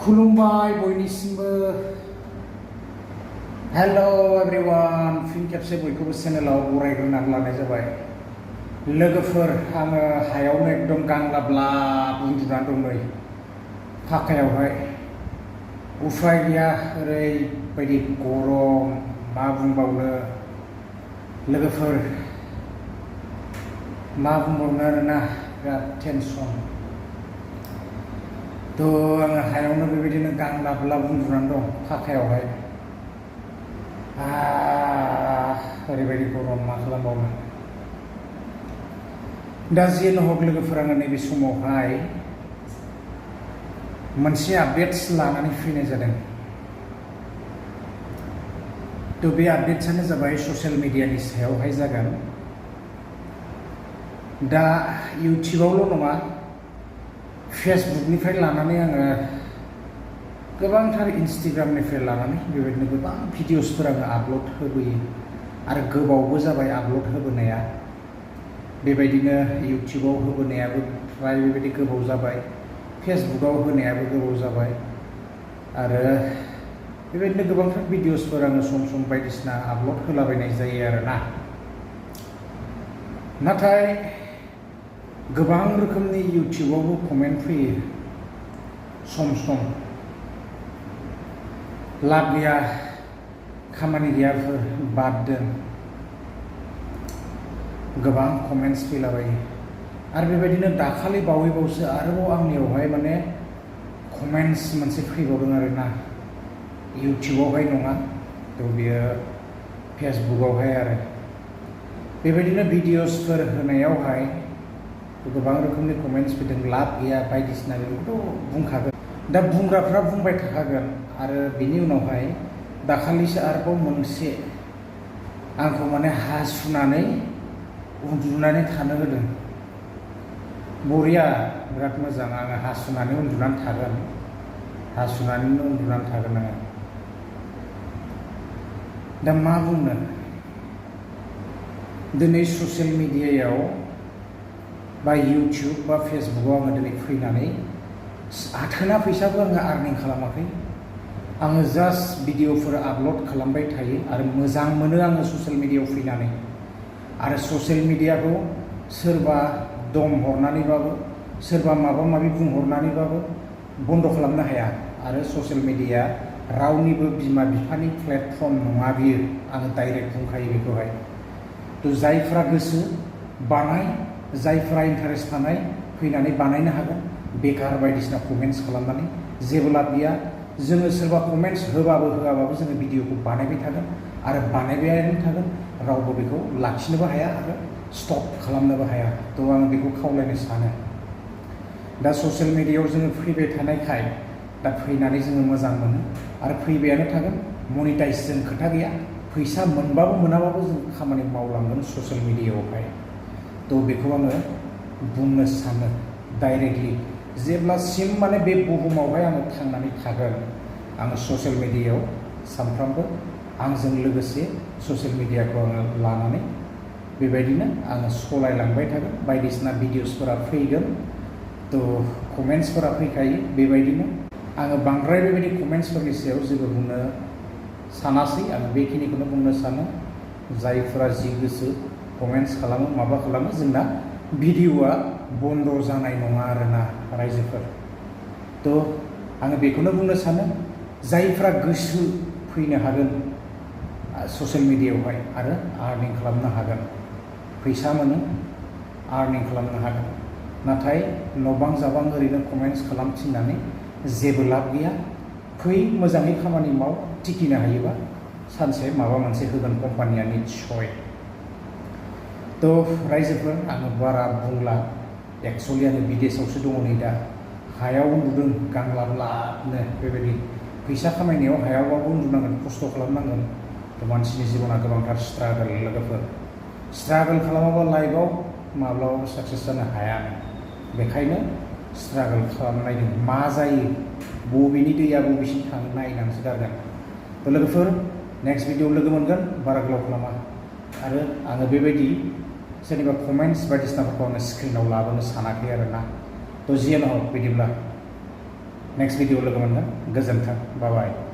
खुलुमबाय बयनिसिमबो हेल' एवरीवन फिन खेबसे बयखौबो चेनेलाव बरायग्रोनानै लानाय जाबाय लोगोफोर आङो हायावनो एकदम गांलाबलाब उन्दुनानै दं नै फाखायावहाय उफाय गैया ओरैबायदि गरम मा बुंबावनो लोगोफोर मा बुंबावनो आरोना बिराद टेनसन तो आङो हायावनो बेबायदिनो गांलाबलाब उन्दुनानै दं फाखायावहाय ओरैबायदि गरम मा खालामबावनो दा जियानो हक लोगोफोर आङो नैबे समावहाय मोनसे आपडेट्स लानानै फैनाय जादों तो बे आपडेट्सआनो जाबाय ससियेल मिडियानि सायावहाय जागोन दा इउटिउबावल' नङा फेसबुकनिफ्राय लानानै आङो गोबांथार इन्स्टाग्रामनिफ्राय लानानै बेबायदिनो गोबां भिडिअसफोर आङो आपल'ड होबोयो आरो गोबावबो जाबाय आपल'ड होबोनाया बेबायदिनो इउटिउबाव होबोनायाबो फ्राय बेबायदि गोबाव जाबाय फेसबुकाव होनायाबो गोबाव जाबाय आरो बेबायदिनो गोबांथार भिडिअसफोर आङो सम सम बायदिसिना आपल'ड होलाबायनाय जायो आरोना नाथाय गोबां रोखोमनि इउटिउबावबो कमेन्ट फैयो सम सम लाब गैया खामानि गैयाफोर बाद दोन गोबां कमेन्ट्स फैलाबायो आरो बेबायदिनो दाखालि बावैबावसो आरोबाव आंनियावहाय माने कमेन्ट्स मोनसे फैबावदों आरोना इउटिउबावहाय नङा तो बियो फेसबुकावहाय आरो बेबायदिनो भिडिअसफोर होनायावहाय गोबां रोखोमनि कमेन्ट्स फैदों लाब गैया बायदिसिना बेखौथ' बुंखागोन दा बुंग्राफ्रा बुंबाय थाखागोन आरो बिनि उनावहाय दाखालिसो आरोबाव मोनसे आंखौ माने हासुनानै उन्दुनानै थानो होदों बरिया बिराद मोजां आङो हासुनानै उन्दुनानै थागोन हासुनानैनो उन्दुनानै थागोन आङो दा मा बुंनो दिनै ससियेल मिडियायाव बा इउटिउब बा फेसबुकाव आङो दिनै फैनानै आथोना फैसाबो आङो आर्निं खालामाखै आङो जास्ट भिडिअफोर आपल'ड खालामबाय थायो आरो मोजां मोनो आङो ससियेल मिडियायाव फैनानै आरो ससियेल मिडियाखौ सोरबा दम हरनानैबाबो सोरबा माबा माबि बुंहरनानैबाबो बन्द' खालामनो हाया आरो ससियेल मिडिया रावनिबो बिमा बिफानि प्लेटफर्म नङा बियो आङो डाइरेक्ट बुंखायो बेखौहाय तो जायफ्रा गोसो बानाय जायफ्रा इन्टारेस्ट थानाय फैनानै बानायनो हागोन बेकार बायदिसिना कमेन्ट्स खालामनानै जेबो लाब गैया जोङो सोरबा कमेन्ट्स होबाबो होआबाबो जोङो भिडिअखौ बानायबाय थागोन आरो बानायबायानो थागोन रावबो बेखौ लाखिनोबो हाया आरो स्टप खालामनोबो हाया तो आं बेखौ खावलायनो सानो दा ससियेल मिडियायाव जोङो फैबाय थानायखाय दा फैनानै जोङो मोजां मोनो आरो फैबायानो थागोन मनिटाइजजों खोथा गैया फैसा मोनबाबो मोनाबाबो जों खामानि मावलांगोन ससियेल मिडियायावहाय तो बेखौ आङो बुंनो सानो डाइरेक्टलि जेब्लासिम माने बे बुहुमावहाय आङो थांनानै थागोन आङो ससियेल मिडियायाव सानफ्रामबो आंजों लोगोसे ससियेल मिडियाखौ आङो लानानै बेबायदिनो आङो सालायलांबाय थागोन बायदिसिना भिडिअसफोरा फैगोन तो कमेन्ट्सफोरा फैखायो बेबायदिनो आङो बांद्राय बेबायदि कमेन्ट्सफोरनि सायाव जेबो बुंनो सानासै आं बेखिनिखौनो बुंनो सानो जायफोरा जि गोसो कमेन्ट्स खालामो माबा खालामो जोंना भिडिअआ बन्द' जानाय नङा आरोना रायजोफोर तो आङो बेखौनो बुंनो सानो जायफ्रा गोसो फैनो हागोन ससियेल मिडियायावहाय आरो आर्निं खालामनो हागोन फैसा मोनो आर्निं खालामनो हागोन नाथाय नबां जाबां ओरैनो कमेन्ट्स खालामथिंनानै जेबो लाब गैया फै मोजाङै खामानि माव टिकिनो हायोबा सानसे माबा मोनसे होगोन कम्पानिया निस्सय तो रायजोफोर आङो बारा बुंला एक्सुवेलि आङो बिदेशआवसो दङ नै दा हायाव उन्दुदों गांलाबलाबनो बेबायदि फैसा खामायनायाव हायावबाबो उन्दुनांगोन खस्थ' खालामनांगोन तो मानसिनि जिबना गोबांथार स्ट्रागोल लोगोफोर स्ट्रागोल खालामाबा लाइफआव माब्लाबाबो साक्सेस जानो हाया बेखायनो स्ट्रागोल खालामनायदों मा जायो बबेनि दैया बबेसिम थाङो नायनानैसो गारगोन तो लोगोफोर नेक्स्ट भिडिअ लोगो मोनगोन बारा गोलाव खालामा आरो आङो बेबायदि सोरनिबा कमेन्ट्स बायदिसिनाफोरखौ आङो स्क्रिनाव लाबोनो सानाखै आरोना तो जियानो हक बिदिब्ला नेक्स्ट भिडिअ लोगो मोनगोन। गोजोन्थों, बाय बाय।